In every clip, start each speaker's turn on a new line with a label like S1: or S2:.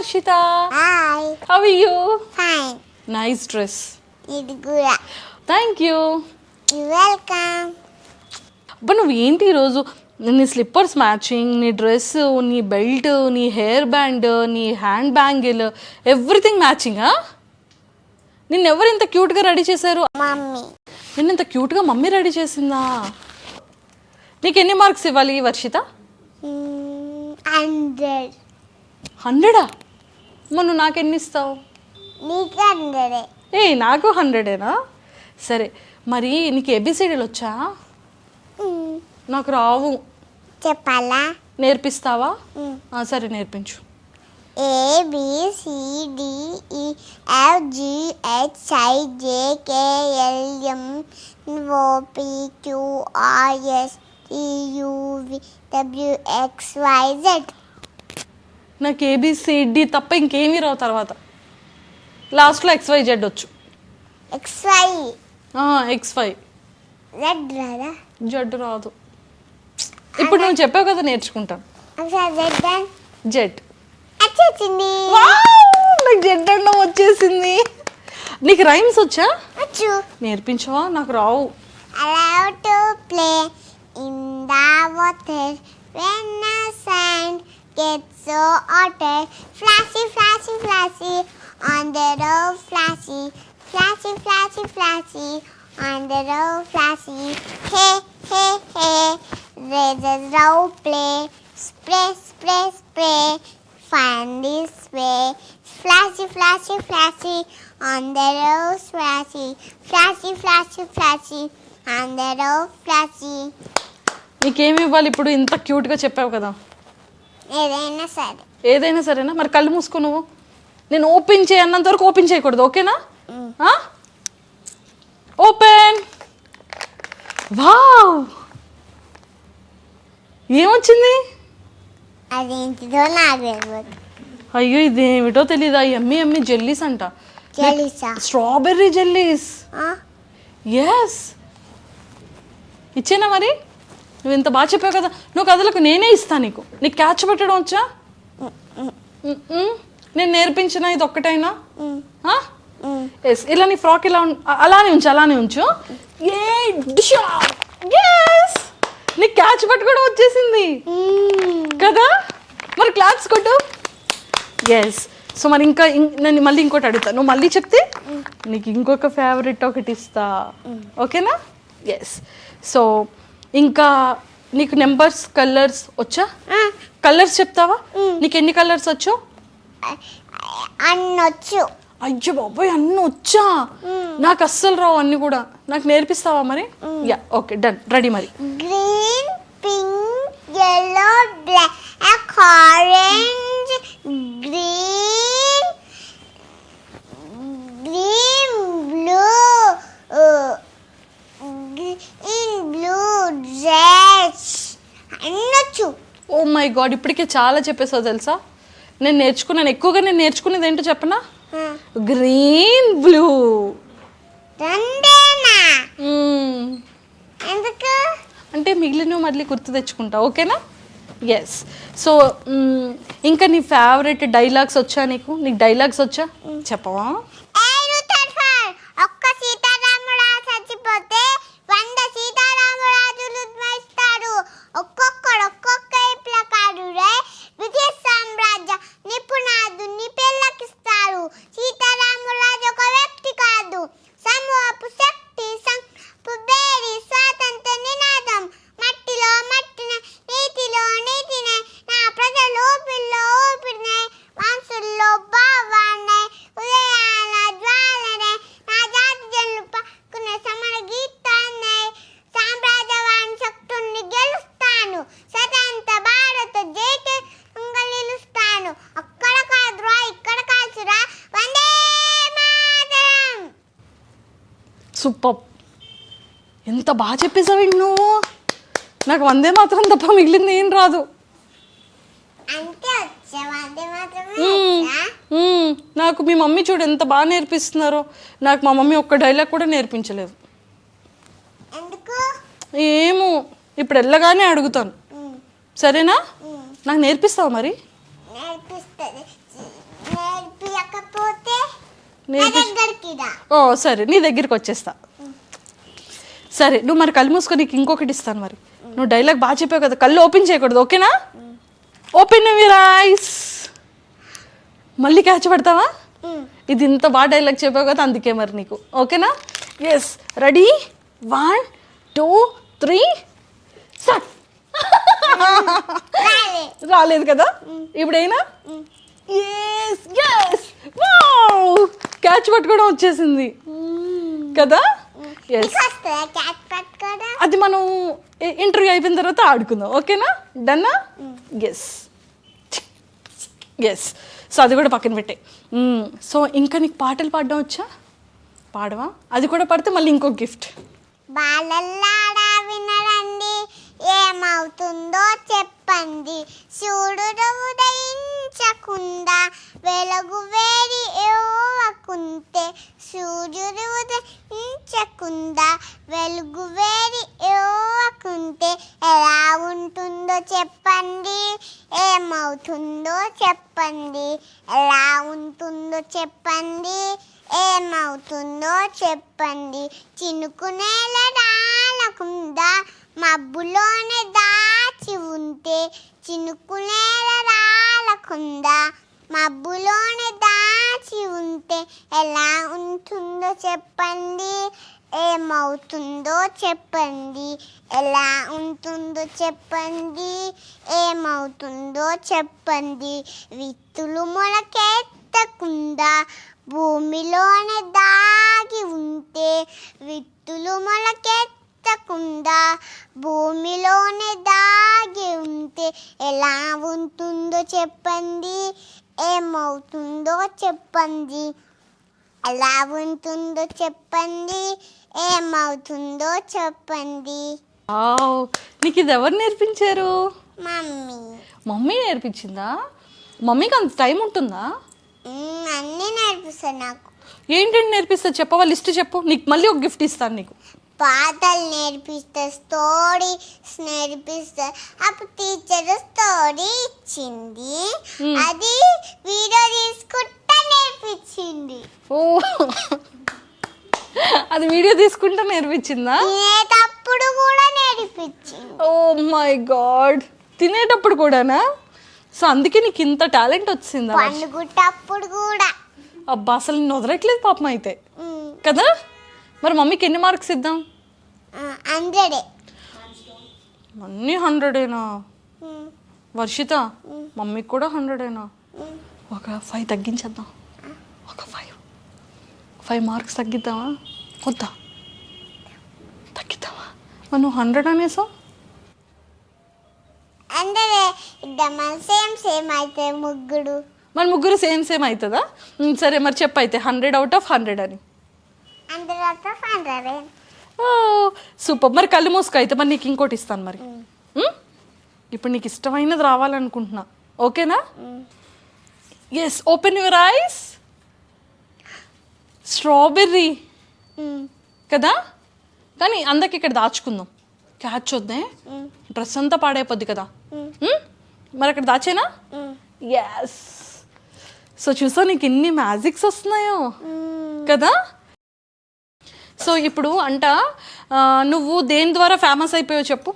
S1: Varshita.
S2: Hi.
S1: How are you?
S2: Fine.
S1: Nice dress.
S2: ఇది కూడా.
S1: Thank you.
S2: Welcome.
S1: అబ్బా నువ్వు ఏంటి ఈరోజు నీ స్లిప్పర్స్ మ్యాచింగ్, నీ డ్రెస్, నీ బెల్ట్, నీ హెయిర్ బ్యాండ్, నీ హ్యాండ్ బ్యాంగిల్, ఎవ్రీథింగ్ మ్యాచింగా? నిన్నెవరు ఇంత క్యూట్గా రెడీ చేశారు?
S2: మమ్మీ.
S1: నిన్న ఇంత క్యూట్గా మమ్మీ రెడీ చేసిందా? నీకు ఎన్ని మార్క్స్ ఇవ్వాలి వర్షిత?
S2: 100.
S1: 100? మరి నువ్వు నాకు ఎన్ని ఇస్తావు?
S2: నీకు 100.
S1: నాకు 100ఏనా? సరే, మరి నీకు ఏబిసిడీలు వచ్చా? నాకు రావు.
S2: చెప్పాలా?
S1: నేర్పిస్తావా? సరే నేర్పించు.
S2: ABCDEFGHIJKLMNOPQRSTUVWXYZ.
S1: నాకు ఏబిసిడి తప్ప ఇంకేమీ రావు. తర్వాత లాస్ట్లో XYZ వచ్చు.
S2: XY.
S1: XY.
S2: Z రాదా?
S1: జడ్ రాదు. ఇప్పుడు నువ్వు చెప్పావు కదా నేర్చుకుంటాను. జెడ్
S2: వచ్చేసింది.
S1: నాకు జెడ్ అండం వచ్చేసింది. నీకు రైమ్స్ వచ్చా?
S2: వచ్చు.
S1: నేర్పించవా? నాకు రావు.
S2: Allow to play in the water when the sand gets so hotter. Flashy, flashy, flashy on the road. Flashy, flashy, flashy, flashy on the road. Flashy. Hey, hey, hey. There's a road play. Spray, spray, spray. Find this way. Flashy, flashy, flashy on the road. Flashy, flashy, flashy, flashy on the road. Flashy.
S1: నీకేమి ఇవ్వాలి ఇప్పుడు? ఇంత క్యూట్గా చెప్పావు కదా.
S2: ఏదైనా సరే.
S1: ఏదైనా సరేనా? మరి కళ్ళు మూసుకో. నువ్వు నేను ఓపెన్ చేయన్నంత వరకు ఓపెన్ చేయకూడదు, ఓకేనా? ఓపెన్. వావ్, ఏమొచ్చింది?
S2: అదేంటిదో నాకు తెలియదు.
S1: అయ్యో ఇదేమిటో తెలీదా? ఎమ్మి ఎమ్మి జెల్లీస్ అంట.
S2: జెల్లీసా?
S1: Strawberry jellies. ఎస్. ఇచ్చేనా మరి? నువ్వు ఇంత బాగా చెప్పావు కదా. నువ్వు కథలకు నేనే ఇస్తాను నీకు. నీకు క్యాచ్ పెట్టడం వచ్చా? నేను నేర్పించిన ఇది ఒక్కటైనా? ఎస్. ఇలా నీ ఫ్రాక్ ఇలా అలానే ఉంచు, అలానే ఉంచు. ఎస్, నీకు క్యాచ్ పట్టుకోవడం వచ్చేసింది కదా. మరి క్లాప్స్ కొట్టు. ఎస్. సో మరి ఇంకా నేను మళ్ళీ ఇంకోటి అడుగుతాను. నువ్వు మళ్ళీ చెప్తే నీకు ఇంకొక ఫేవరెట్ ఒకటి ఇస్తా, ఓకేనా? ఎస్. సో ఇంకా నీకు నెంబర్స్, కలర్స్ వచ్చా? కలర్స్ చెప్తావా? నీకు ఎన్ని కలర్స్ వచ్చు?
S2: అన్నొచ్చు.
S1: అయ్యో బాబోయ్, అన్నీ వచ్చా? నాకు అస్సలు రావు అన్నీ కూడా. నాకు నేర్పిస్తావా మరి? Yeah, okay, done. రెడీ మరి.
S2: Green, pink, yellow, black, orange, green, blue, red. అన్నొచ్చు.
S1: ఓ మై గాడ్, ఇప్పటికే చాలా చెప్పేసావు తెలుసా. నేను ఎక్కువగా నేర్చుకునేది ఏంటో చెప్పనా? Green, blue.
S2: రెండేనా? ఎందుకు
S1: అంటే మిగిలినవి మళ్ళీ గుర్తు తెచ్చుకుంటా, ఓకేనా? ఎస్. సో ఇంకా నీ ఫేవరెట్ డైలాగ్స్ వచ్చా నీకు? నీకు డైలాగ్స్ వచ్చా? చెప్పవా?
S2: ఒక్క సీతారాముడు చచ్చిపోతే 100 సీతారామరాజులు ఉద్భవిస్తారు. ఒక్కొక్కడు ఒక్కొక్క ఇప్లకాడు విజయ సామ్రాజ్య నిపుణాదుని పెళ్ళకిస్తారు. సీతారామరాజు ఒక వ్యక్తి కాదు, సమూహపు శక్తి, బేరి స్వాతంత్ర నినాదం. మట్టిలో మట్టిన, నీతిలో నీతినే, నా ప్రజలు ఊపిరిలో ఊపిరినే, మనసుల్లో భావాన్నే, ఉదయాల జ్వాలనే, నా జాతి జనులు పక్కునే సమర గీతాన్నే. సామ్రాజ్యవాణి శక్తుల్ని గెలుస్తాను, స్వతంత్ర భారత జైకంగా నిలుస్తాను. అక్కడ కాదురా, ఇక్కడ కాల్చురా, వందే మాతరం.
S1: సూపర్. ఎంత బాగా చెప్పేసావండి నువ్వు. నాకు వందే మాత్రం తప్ప మిగిలింది ఏం రాదు. నాకు మీ మమ్మీ చూడు ఎంత బాగా నేర్పిస్తున్నారో. నాకు మా మమ్మీ ఒక్క డైలాగ్ కూడా నేర్పించలేదు. ఏమో, ఇప్పుడు వెళ్ళగానే అడుగుతాను, సరేనా? నాకు నేర్పిస్తావా మరి?
S2: రాకపోతే నా దగ్గరికి రా.
S1: ఓ సరే, నీ దగ్గరికి వచ్చేస్తా. సరే, నువ్వు మరి కళ్ళు మూసుకొని నీకు ఇంకొకటి ఇస్తాను. మరి నువ్వు డైలాగ్ బాగా చెప్పావు కదా, కళ్ళు ఓపెన్ చేయకూడదు, ఓకేనా? Open your ice. మళ్ళీ క్యాచ్ పడతావా? ఇది ఇంత బాగా డైలాగ్ చెప్పావు కదా, అందుకే మరి నీకు, ఓకేనా? Yes, ready, 1 2 3 start. రాలేదు కదా, ఇప్పుడైనా ఎస్ ఎస్, వావ్, క్యాచ్ పట్టుకోవడం వచ్చేసింది కదా. ఎస్, అది మనం ఇంటర్వ్యూ అయిపోయిన తర్వాత ఆడుకుందాం, ఓకేనా? డన్నా? Yes yes. సో అది కూడా పక్కన పెట్టే. సో ఇంకా నీకు పాటలు పాడడం వచ్చా? పాడవా? అది కూడా పాడితే మళ్ళీ ఇంకో గిఫ్ట్.
S2: బాలల్లాడా వినరండి, ఏమవుతుందో చెప్పండి. సూర్యుడు ఉదయించకుండా వెలుగు వేడి ఇవ్వకుంటే, సూర్యుడు ఉదయించకుండా వెలుగు వేడి ఇవ్వకుంటే ఎలా ఉంటుందో చెప్పండి. ఏమవుతుందో చెప్పండి. ఎలా ఉంటుందో చెప్పండి. ఏమవుతుందో చెప్పండి. చినుకు నేల రాలకుండా మబ్బులోనే దాచి ఉంటే, చినుకు నేల రాలకుండా మబ్బులోనే దాచి ఉంటే ఎలా ఉంటుందో చెప్పండి. ఏమవుతుందో చెప్పండి. ఎలా ఉంటుందో చెప్పండి. ఏమవుతుందో చెప్పండి. విత్తులు మొలకెత్తకుండా భూమిలోనే దాగి ఉంటే, విత్తులు మొలకెత్తకుండా భూమిలోనే దాగి ఉంటే ఎలా ఉంటుందో చెప్పండి. ఏమవుతుందో చెప్పండి. ఎలా ఉంటుందో చెప్పండి. ఏమవుతుందో చెప్పండి.
S1: నీకు ఇది ఎవరు నేర్పించారు?
S2: మమ్మీ.
S1: మమ్మీ నేర్పించిందా? మమ్మీకి అంత టైం ఉంటుందా?
S2: అన్నీ నేర్పిస్తాను నాకు.
S1: ఏంటంటే నేర్పిస్తా, చెప్పవా? లిస్ట్ చెప్పు, నీకు మళ్ళీ ఒక గిఫ్ట్ ఇస్తాను నీకు.
S2: పాటలు నేర్పిస్తా, స్టోరీస్ నేర్పిస్తా. అప్పుడు టీచర్ స్టోరీ ఇచ్చింది, అది వీడియో తీసుకుంటా నేర్పించింది.
S1: ఓ, అది వీడియో తీసుకుంటా నేర్పించిందా?
S2: తినేటప్పుడు కూడా నేర్పించింది.
S1: ఓ మై గాడ్, తినేటప్పుడు కూడానా? సో అందుకే నీకు ఇంత టాలెంట్ వచ్చిందా?
S2: పండుగటప్పుడు కూడా.
S1: అబ్బా, అసలు నేను వదలట్లేదు పాపం అయితే కదా. మరి మమ్మీకి ఎన్ని మార్క్స్ ఇద్దాం?
S2: 100.
S1: అన్నీ 100ఏనా? వర్షిత, మమ్మీకి కూడా 100ఏనా? ఒక 5 తగ్గించేద్దాం. ఒక 5 మార్క్స్ తగ్గిద్దామా? వద్దా? తగ్గిద్దామా? మరి నువ్వు 100 అనేసావు.
S2: అంటే ఇద్దరు సేమ్ అయితే ముగ్గురు.
S1: మరి ముగ్గురు సేమ్ అవుతుందా? సరే మరి చెప్పు అయితే 100 out of 100 అని.
S2: 100 out of 100.
S1: సూపర్. మరి కళ్ళు మూసుకో అయితే, మరి నీకు ఇంకోటి ఇస్తాను. మరి ఇప్పుడు నీకు ఇష్టమైనది రావాలనుకుంటున్నా, ఓకేనా? Yes, open your eyes. Strawberry కదా, కానీ అందరికి ఇక్కడ దాచుకుందాం. క్యాచ్ వద్దే, డ్రెస్ అంతా పాడైపోద్ది కదా. మరి అక్కడ దాచేనా? ఎస్. సో చూసా, నీకు ఎన్ని మ్యాజిక్స్ వస్తున్నాయో కదా. సో ఇప్పుడు అంట, నువ్వు దేని ద్వారా ఫేమస్ అయిపోయావు చెప్పు?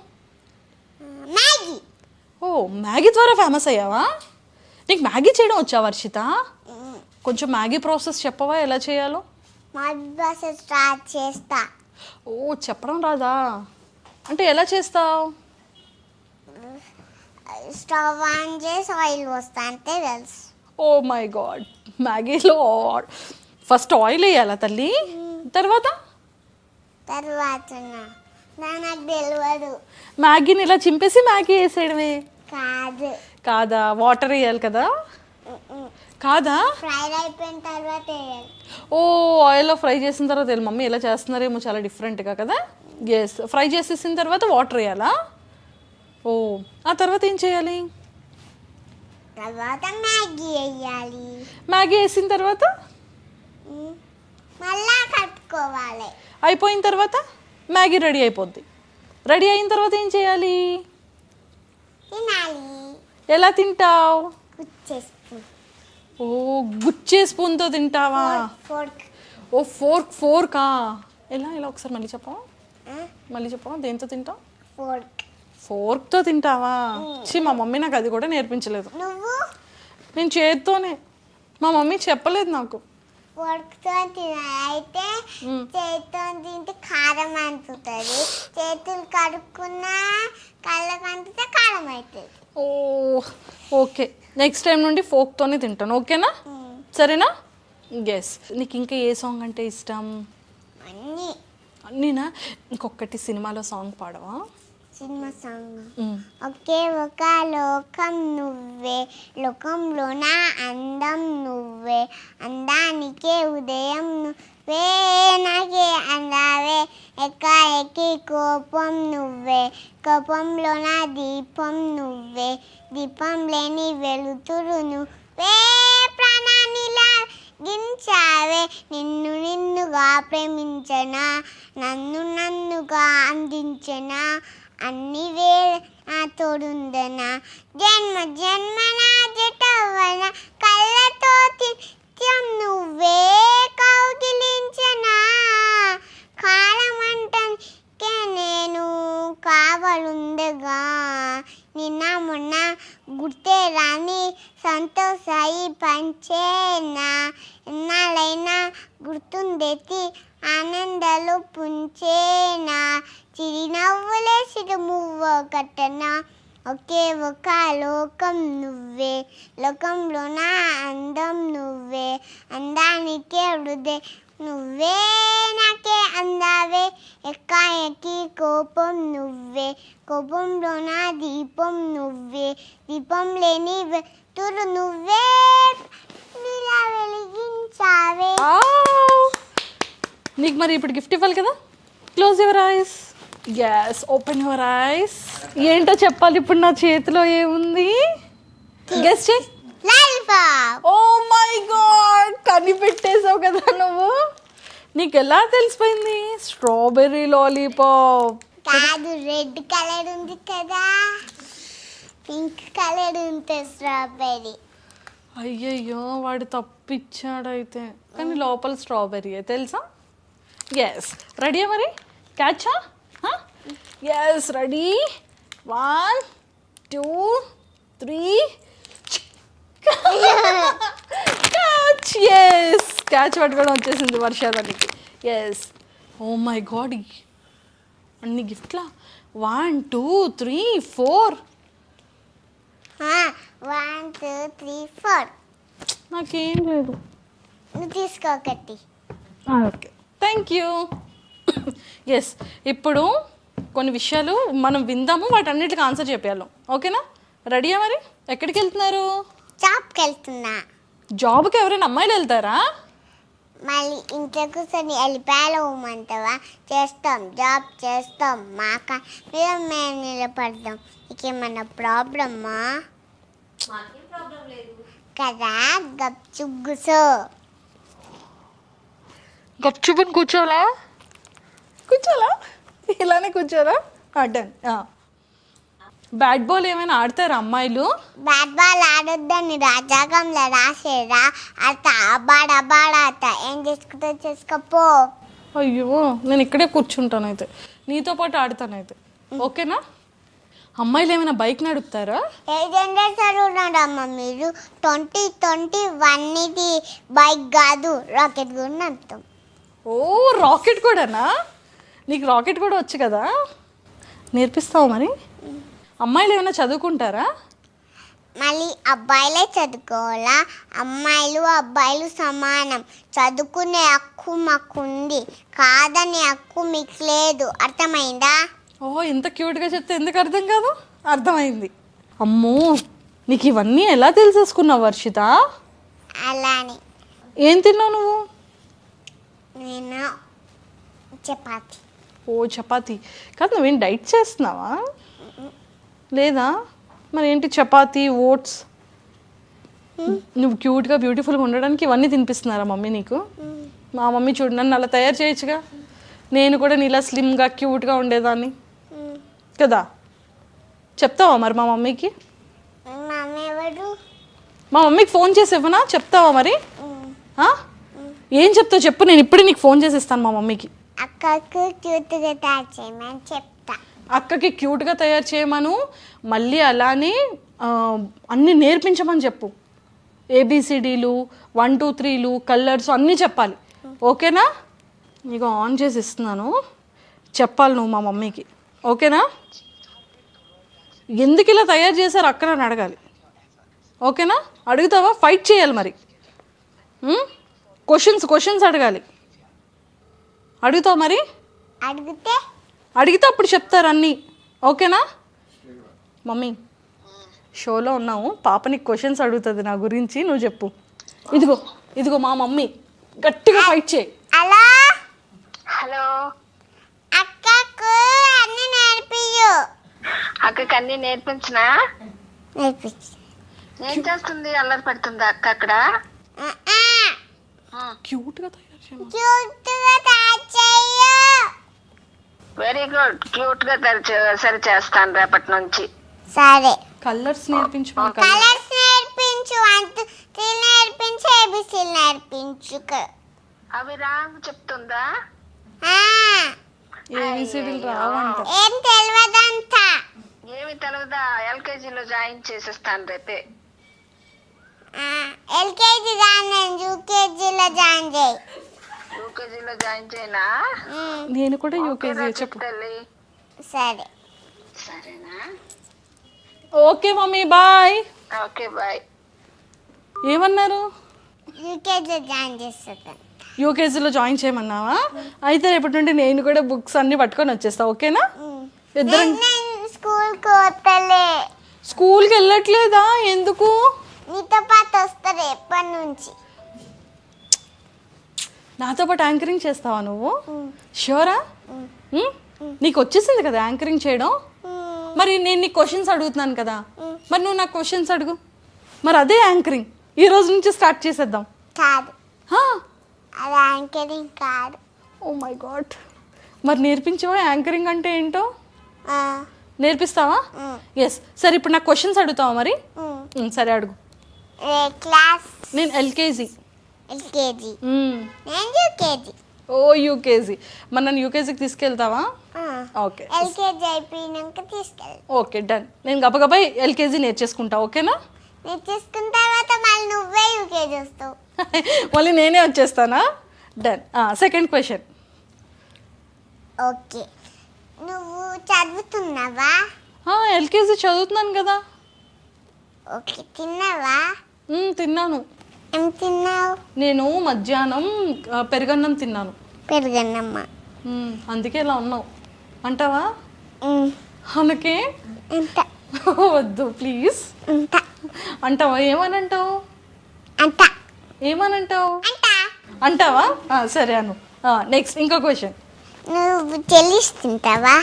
S2: మ్యాగీ.
S1: ఓ, మ్యాగీ ద్వారా ఫేమస్ అయ్యావా? నీకు మ్యాగీ చేయడం వచ్చా వర్షిత? కొంచెం మ్యాగీ ప్రాసెస్ చెప్పవా, ఎలా చేయాలో?
S2: ప్రాసెస్ స్టార్ట్ చేస్తా.
S1: ఓ, చెప్పడం రాదా? అంటే ఎలా చేస్తావు?
S2: స్టవ్ ఆన్ చేసి ఆయిల్ పోస్తా, అంతే తెలుసు.
S1: ఓ మై గాడ్, మ్యాగీలో ఫస్ట్ ఆయిల్ వేయాలా తల్లి? తర్వాత
S2: నాకు తెలియదు.
S1: మ్యాగీని ఇలా చింపేసి మ్యాగీ వేసేయడమే
S2: కాదు.
S1: కాదా? వాటర్ వేయాలి కదా? కాదా?
S2: ఫ్రై అయిపోయిన తర్వాత వేయాలి.
S1: ఓ, ఆయిల్లో ఫ్రై చేసిన తర్వాత వేయాలి. మమ్మీ ఎలా చేస్తున్నారేమో చాలా డిఫరెంట్గా కదా. ఎస్, ఫ్రై చేసేసిన తర్వాత వాటర్ వేయాలా? ఓ, ఆ తర్వాత ఏం చేయాలి?
S2: తర్వాత మ్యాగీ వేయాలి.
S1: మ్యాగీ వేసిన తర్వాత
S2: మళ్ళా కట్టుకోవాలి.
S1: అయిపోయిన తర్వాత మ్యాగీ రెడీ అయిపోద్ది. రెడీ అయిన తర్వాత ఏం చేయాలి?
S2: తినాలి.
S1: ఎలా తింటావు? ఓ గుచ్చే స్పూన్తో తింటావా?
S2: ఫోర్క్.
S1: ఓ ఫోర్కా? ఎలా ఒకసారి మళ్ళీ చెప్పవా దేంతో తింటావు?
S2: ఫోర్క్.
S1: ఫోర్క్తో తింటావా? మా మమ్మీ నాకు అది కూడా నేర్పించలేదు.
S2: నువ్వు?
S1: నేను చేత్తోనే. మా మమ్మీ చెప్పలేదు నాకు.
S2: ఫోర్క్తో తినాలి. అయితే చేతితో తింటే కారం అంటుతుంది, చేతులు కడుక్కున్నా కళ్ళకు అంటితే కారం అవుతుంది.
S1: ఓ ఓకే, నెక్స్ట్ టైం నుండి ఫోక్తోనే తింటాను. ఓకేనా? సరేనా? ఎస్. నీకు ఇంకా ఏ సాంగ్ అంటే ఇష్టం? అన్నీనా? ఇంకొకటి సినిమాలో సాంగ్ పాడవా?
S2: Cinema song. ఒకే ఒక లోకం నువ్వే, లోకంలో నా అందం నువ్వే, అందానికే ఉదయం నువ్వే, నాకే అందావే, ఎక్కి కోపం నువ్వే, కోపంలో నా దీపం నువ్వే, దీపం లేని వెలుతురు నువ్వే, ప్రాణానిలా గించావే, నిన్నుగా ప్రేమించనా, నన్నుగా అందించనా, అన్ని వేళ తోడుందనా, జన్మ నా జటవన, కళ్ళతో నిత్యం నువ్వే కౌగిలించనా, కాలమంటే నేను కావలుండగా, నిన్న మొన్న గుర్తే రాని సంతోషాయి పంచేనా, ఎన్నాళ్ళైనా గుర్తుండేది ఆనందాలు పుంచేనా, చిరునవ్వులే సిరుమువ్వ కట్టనా, ఒకే ఒక లోకం నువ్వే, లోకంలో నా అందం నువ్వే, అందానికే హృదయం నువ్వే, నాకే అందావే, ఎక్కి కోపం నువ్వే, కోపంలో నా దీపం నువ్వే, దీపం లేని వెలుతురు నువ్వే, నీలా వెలిగించావే.
S1: నీకు మరి ఇప్పుడు గిఫ్ట్ ఇవ్వాలి కదా? Close your eyes. Yes, open your eyes. ఏంటో చెప్పాలి ఇప్పుడు. నా చేతిలో ఏముంది? గెస్ చేయి.
S2: లాలీపాప్.
S1: ఓ మై గాడ్, కనిపెట్టేసావు కదా నువ్వు. నీకు ఎలా తెలిసిపోయింది? స్ట్రాబెర్రీ లాలీపాప్
S2: కాదు, రెడ్ కలర్ ఉంది కదా, పింక్ కలర్ ఉంటుంది స్ట్రాబెర్రీ.
S1: అయ్యయ్యో, వాడు తప్పిచ్చాడైతే. కానీ లోపల స్ట్రాబెర్రీ తెలుసా? ఎస్. రెడీయా మరి? క్యాచా? Yes, ready. 1 2 3 catch. Yes, catch పట్టుకోవడం వచ్చేసింది వర్షాలకి. ఎస్. ఓ మై గాడ్, అన్ని గిఫ్ట్లా? 1 2 3 4.
S2: 1 2 3 4.
S1: నాకేం లేదు.
S2: నువ్వు తీసుకో ఒకటి.
S1: Okay, thank you. ఎస్, ఇప్పుడు కొన్ని విషయాలు మనం విందాము, వాటన్నిటికి ఆన్సర్ చెప్పేయాలి. ఓకేనా? రెడీయా మరి? ఎక్కడికి వెళ్తున్నారు?
S2: జాబ్కి వెళ్తున్నా.
S1: జాబ్కి ఎవరైనా అమ్మాయిలు వెళ్తారా?
S2: మళ్ళీ ఇంట్లో కూర్చొని వెళ్ళిపోయాలో ఇవ్వమంటావా? చేస్తాం, జాబ్ చేస్తాం, మేము నిలబడతాం. నీకేమన్నా ప్రాబ్లమ్మా? కదా, గప్చుప్ కూర్చో.
S1: గప్చుపుని కూర్చోలా? ఇలానే కూర్చోరా? డన్. బ్యాట్ బాల్ ఏమైనా ఆడతారా అమ్మాయిలు?
S2: బ్యాట్ బాల్ ఆడొద్దని రాజాగంలో రాసేరా, అత అబాడ ఏం చేసుకుంటా చేసుకోపో.
S1: అయ్యో, నేను ఇక్కడే కూర్చుంటాను అయితే, నీతో పాటు ఆడతాను అయితే. ఓకేనా? అమ్మాయిలు ఏమైనా బైక్ నడుపుతారా?
S2: ఏ జనరేషన్ ఉన్నాడమ్మా మీరు? 2021 ఇది బైక్ కాదు, రాకెట్ కూడా నడుపుతాం.
S1: ఓ, రాకెట్ కూడానా? నీకు రాకెట్ కూడా వచ్చు కదా, నేర్పిస్తావు మరి? అమ్మాయిలు ఏమైనా చదువుకుంటారా?
S2: మళ్ళీ అబ్బాయిలే చదువుకోవాలా? అబ్బాయిలు సమానం. చదువుకునే హక్కు మాకుంది, కాదనే హక్కు మీకు లేదు. అర్థమైందా?
S1: ఓహో, ఇంత క్యూట్గా చెప్తే ఎందుకు అర్థం కాదు? అర్థమైంది. అమ్మో, నీకు ఇవన్నీ ఎలా తెలిసేసుకున్నావు వర్షిత?
S2: అలానే.
S1: ఏం తిన్నావు నువ్వు?
S2: నేను చపాతి.
S1: ఓ, చపాతి కాదు. నువ్వేం డైట్ చేస్తున్నావా? లేదా మరి ఏంటి? చపాతి, ఓట్స్. నువ్వు క్యూట్గా బ్యూటిఫుల్గా ఉండడానికి ఇవన్నీ తినిపిస్తున్నారా మమ్మీ నీకు? మా మమ్మీ చూడు, నన్ను అలా తయారు చేయొచ్చుగా, నేను కూడా నీలా స్లిమ్గా క్యూట్గా ఉండేదాన్ని కదా. చెప్తావా మరి మా మమ్మీకి?
S2: మమ్మీ ఎవరు?
S1: మా మమ్మీకి ఫోన్ చేసి ఇవ్వనా, చెప్తావా మరి? ఏం చెప్తావు చెప్పు, నేను ఇప్పుడే నీకు ఫోన్ చేసి ఇస్తాను మా మమ్మీకి.
S2: అక్కకు క్యూట్గా తయారు చేయమని చెప్తా.
S1: అక్కకి క్యూట్గా తయారు చేయమను, మళ్ళీ అలానే అన్నీ నేర్పించమని చెప్పు. ఏబిసిడీలు 1 2 3లు కలర్స్ అన్నీ చెప్పాలి, ఓకేనా? నీకు ఆన్ చేసి ఇస్తున్నాను, చెప్పాలి నువ్వు మా మమ్మీకి, ఓకేనా? ఎందుకు ఇలా తయారు చేశారు అక్క అని అడగాలి, ఓకేనా? అడుగుతావా? ఫైట్ చేయాలి మరి. క్వశ్చన్స్ అడగాలి. అడుగుతావు మరి? అడిగితే అప్పుడు చెప్తారు అన్నీ, ఓకేనా? మమ్మీ షోలో ఉన్నావు, పాప నీకు క్వశ్చన్స్ అడుగుతుంది నా గురించి, నువ్వు చెప్పు. ఇదిగో మా మమ్మీ, గట్టిగా ఫైట్ చేయి.
S3: హలో,
S2: అక్కకు అన్ని నేర్పియు.
S3: అక్కకి అన్ని నేర్పించినా? ఏం చేస్తుంది? అల్లరి పడుతుందా అక్క అక్కడ?
S1: క్యూట్గా తయారు
S2: చేయు.
S3: వెరీ గుడ్, క్యూట్ గా సరి చేస్తాను రేపటి నుంచి.
S2: సరే.
S1: కలర్స్ నేర్పించు.
S2: కలర్స్ నేర్పించు, 1 2 3 నేర్పించు, ఏబిసి నేర్పించు.
S3: అవి రాంగ్ చెప్తుందా?
S1: ఏబిసిడీలు రావంట.
S2: ఏం తెలియదంట.
S3: ఏమి తెలియదా? ఎల్కేజీలో జాయిన్ చేసేస్తాను రేపే.
S2: ఎల్కేజీ జాయిన్, యూకేజీలో జాయిన్ చేయి.
S3: యూకేజీలో జాయిన్ చేయనా?
S1: నేను కూడా యూకేజీ. చెప్పు
S3: తల్లి.
S2: సరే.
S3: సరేనా?
S1: Okay mummy, bye.
S3: Okay bye.
S1: ఏమన్నారు?
S2: యూకేజీలో జాయిన్ చేస్తాను.
S1: యూకేజీలో జాయిన్ చేయమన్నావా? అయితే రేపటి నుండి నేను కూడా బుక్స్ అన్ని పట్టుకొని వచ్చేస్తా, ఓకేనా? ఇద్దరం స్కూల్కి వెళ్ళట్లేదా? ఎందుకు?
S2: నీతో పాటు వస్తారు ఎప్పటి నుంచి.
S1: నాతో పాటు యాంకరింగ్ చేస్తావా నువ్వు? షూరా? నీకు వచ్చేసింది కదా యాంకరింగ్ చేయడం, మరి నేను నీకు క్వశ్చన్స్ అడుగుతున్నాను కదా, మరి నువ్వు నాకు క్వశ్చన్స్ అడుగు. మరి అదే యాంకరింగ్, ఈ రోజు నుంచి స్టార్ట్ చేసేద్దాం.
S2: కాదు, అది యాంకరింగ్ కాదు.
S1: ఓ మై గాడ్, మరి నేర్పించవా యాంకరింగ్ అంటే ఏంటో? నేర్పిస్తావా? ఎస్. సరే ఇప్పుడు నాకు క్వశ్చన్స్ అడుగుతావా మరి? సరే అడుగు.
S2: క్లాస్?
S1: నేను ఎల్కేజీ.
S2: ఎల్కేజీ? నేను యూకేజీ.
S1: ఓ యూకేజీ. మరి నన్ను యూకేజీకి తీసుకెళ్తావా? ఓకే.
S2: ఎల్కేజీ అయిపోయినాక తీసుకెళ్తా.
S1: Okay done. నేను గబగబా ఎల్కేజీ నేర్చేసుకుంటా, ఓకేనా?
S2: నేర్చేసుకున్న తర్వాత మళ్ళీ నువ్వే యూకేజీ వస్తావు.
S1: మళ్ళీ నేనే వచ్చేస్తానా? డన్. Second question.
S2: ఓకే, నువ్వు చదువుతున్నావా?
S1: ఎల్కేజీ చదువుతున్నాను కదా.
S2: ఓకే, తిన్నావా?
S1: తిన్నాను.
S2: ఏం తిన్నావు?
S1: నేను మధ్యాహ్నం పెరుగన్నం తిన్నాను.
S2: పెరుగన్నమ్మా.
S1: అందుకే ఇలా ఉన్నావు అంటావా? అందుకే వద్దు ప్లీజ్ అంటావా? ఏమనంటావు? ఏమనంటావు? అంటావా? సరే అను. నెక్స్ట్ ఇంకో క్వశ్చన్.
S2: నువ్వు చెల్లిస్ తింటావా?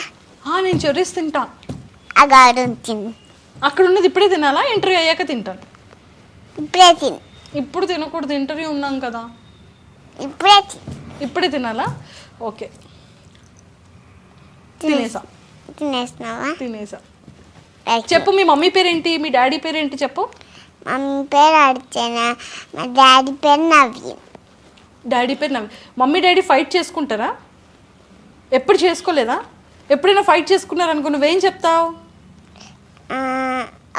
S1: నేను చెర్రీస్ తింటా. అక్కడ ఉన్నది ఇప్పుడే తినాలా? ఇంటర్వ్యూ అయ్యాక తింటాను.
S2: ఇప్పుడే తిను.
S1: ఇప్పుడు తినకూడదు, ఇంటర్వ్యూ ఉన్నాం కదా. ఇప్పుడే తినాలా? ఓకే,
S2: తినేసినావా?
S1: తినేసా. చెప్పు, మీ మమ్మీ పేరేంటి, మీ డాడీ పేరేంటి చెప్పు.
S2: మమ్మీ పేరు అర్చన, మా డాడీ పేరు నవీన్.
S1: డాడీ పేరు నవీన్. మమ్మీ డాడీ ఫైట్ చేసుకుంటారా? ఎప్పుడు చేసుకోలేదా? ఎప్పుడైనా ఫైట్ చేసుకున్నారనుకో నువ్వేం చెప్తావు?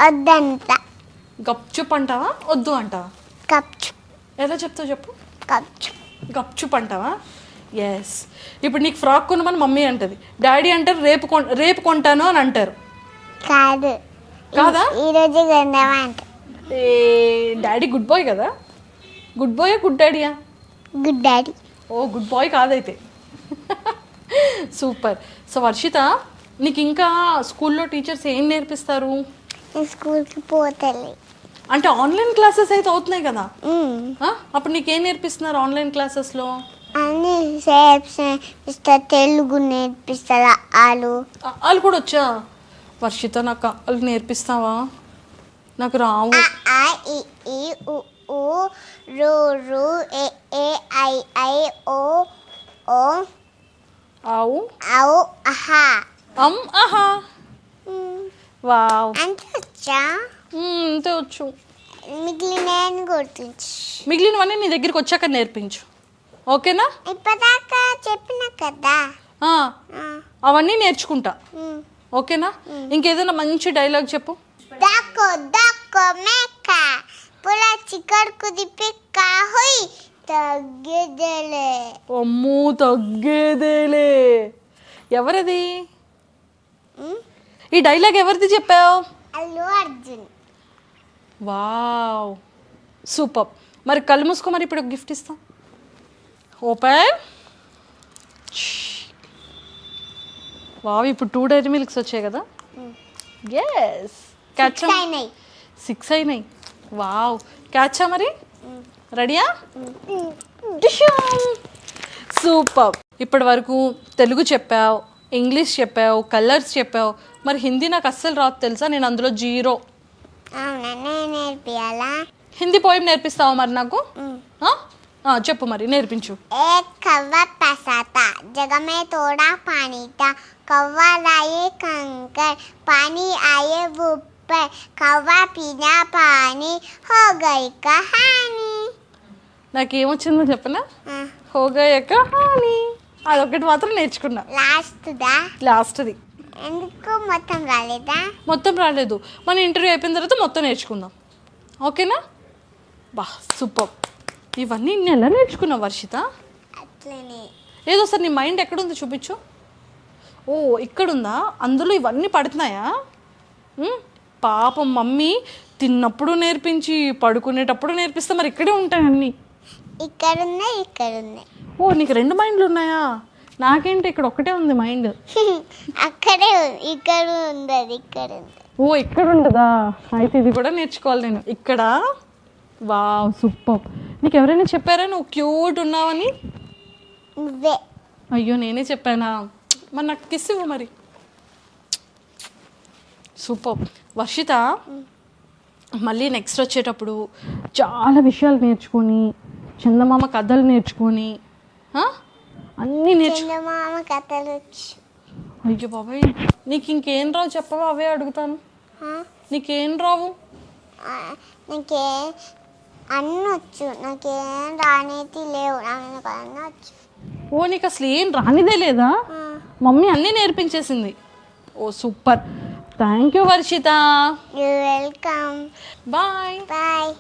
S2: వద్దంట.
S1: గప్చుప్ అంటావా? వద్దు అంటావా?
S2: గప్చుప్.
S1: ఎలా చెప్తావు చెప్పు.
S2: గప్చుప్
S1: అంటావా? ఎస్. ఇప్పుడు నీకు ఫ్రాక్ కొనమని మమ్మీ అంటది, డాడీ అంటారు రేపు కొంటాను అని అంటారు. కాదా?
S2: ఈరోజు కొందామంట.
S1: డాడీ గుడ్ బాయ్ కదా. గుడ్ బాయ్ గుడ్ డాడీయా?
S2: Good daddy.
S1: Oh good boy కాదైతే. సూపర్. సో వర్షిత, నీకు ఇంకా స్కూల్లో టీచర్స్ ఏం నేర్పిస్తారు?
S2: స్కూల్కి పోతలే.
S1: అంటే ఆన్లైన్ క్లాసెస్ అయితే అవుతున్నాయి కదా, అప్పుడు నీకేం నేర్పిస్తున్నారు ఆన్లైన్ క్లాసెస్లో?
S2: అన్ని షేప్స్ నేర్పిస్తారు, తెలుగు నేర్పిస్తారు,
S1: వాళ్ళు కూడా వచ్చా? వర్షిత, నాకు వాళ్ళు నేర్పిస్తావా? నాకు రావు. ఆవు ఆహా. వావ్,
S2: అంతే వచ్చా?
S1: అంతే వచ్చు.
S2: మిగిలిన గుర్తించు.
S1: మిగిలినవన్నీ నీ దగ్గరికి వచ్చాక నేర్పించు, ఓకేనా?
S2: ఇప్పటిదాకా చెప్పిన కదా.
S1: ఆ, అవన్నీ నేర్చుకుంటా,
S2: ఉమ్.
S1: ఓకేనా? ఇంకేదైనా మంచి డైలాగ్ చెప్పు.
S2: దాకో దాకో మేక పుల చికర్ కుదిపిక్క హుయ్ తగ్గేదేలే.
S1: అమ్మో తగ్గేదేలే. ఎవరది? ఈ డైలాగ్ ఎవరిది చెప్పావు?
S2: అల్లు అర్జున్.
S1: Wow super. మరి కళ్ళు మూసుకో, మరి ఇప్పుడు గిఫ్ట్ ఇస్తాం. ఓపెన్. వావ్, ఇప్పుడు 2 డైరీ మిల్క్స్ వచ్చాయి కదా. Yes, catch. 6 అయినాయి. వావ్, క్యాచా మరి? రెడీయా? సూపర్. ఇప్పటి వరకు తెలుగు చెప్పావు, ఇంగ్లీష్ చెప్పావు, కలర్స్ చెప్పావు. మరి హిందీ నాకు అస్సలు రాదు తెలుసా, నేను అందులో 0.
S2: అవునా, నేను నేర్పియాలా?
S1: హిందీ పోయం నేర్పిస్తావా మరి నాకు? చెప్పు మరి, నేర్పించు.
S2: एक कौवा फंसा था जगह में थोड़ा पानी था कौवा लाए कंकर पानी आए ऊपर कौवा पीना पानी हो गई कहानी.
S1: నాకేమొచ్చిందో చెప్పనా? హోగయ కహాని. అదొకటి మాత్రం నేర్చుకున్నా. లాస్ట్ది
S2: ఎందుకు మొత్తం రాలేదా?
S1: మొత్తం రాలేదు. మన ఇంటర్వ్యూ అయిపోయిన తర్వాత మొత్తం నేర్చుకుందాం, ఓకేనా? బా సూపర్. ఇవన్నీ నేను ఎలా నేర్చుకున్నావు వర్షిత?
S2: అట్లనే.
S1: ఏదో సార్ నీ మైండ్ ఎక్కడుంది చూపించు. ఓ ఇక్కడుందా? అందులో ఇవన్నీ పడుతున్నాయా? పాపం మమ్మీ తిన్నప్పుడు నేర్పించి పడుకునేటప్పుడు నేర్పిస్తే మరి ఇక్కడే ఉంటాయి అన్నీ.
S2: ఇక్కడ
S1: ఓ నీకు 2 మైండ్లు ఉన్నాయా? నాకేంటి ఇక్కడ ఒకటే ఉంది మైండ్.
S2: అక్కడే ఇక్కడ ఉంది.
S1: ఓ ఇక్కడ ఉండదా? అయితే ఇది కూడా నేర్చుకోవాలి నేను. ఇక్కడ. Wow super. నీకు ఎవరైనా చెప్పారా నువ్వు క్యూట్ ఉన్నావని?
S2: నువ్వే.
S1: అయ్యో నేనే చెప్పానా? మరి నాకు కిస్ ఇవ్వు మరి. సూపర్ వర్షిత. మళ్ళీ నెక్స్ట్ వచ్చేటప్పుడు చాలా విషయాలు నేర్చుకొని, చందమామ కథలు నేర్చుకొని అన్నీ
S2: చందమామ కథలు.
S1: అయ్యో బాబాయ్, నీకు ఇంకేం రావు చెప్పవా? అవే అడుగుతాను. నీకేం రావు?
S2: నాకే అన్నొచ్చు, నాకేం రానేది లేవు. నాకు అన్నొచ్చు.
S1: ఓ నీకు అసలు ఏం రానిదే లేదా? మమ్మీ అన్నీ నేర్పించేసింది. Oh super. Thank you Varshitha.
S2: You welcome.
S1: Bye.
S2: Bye.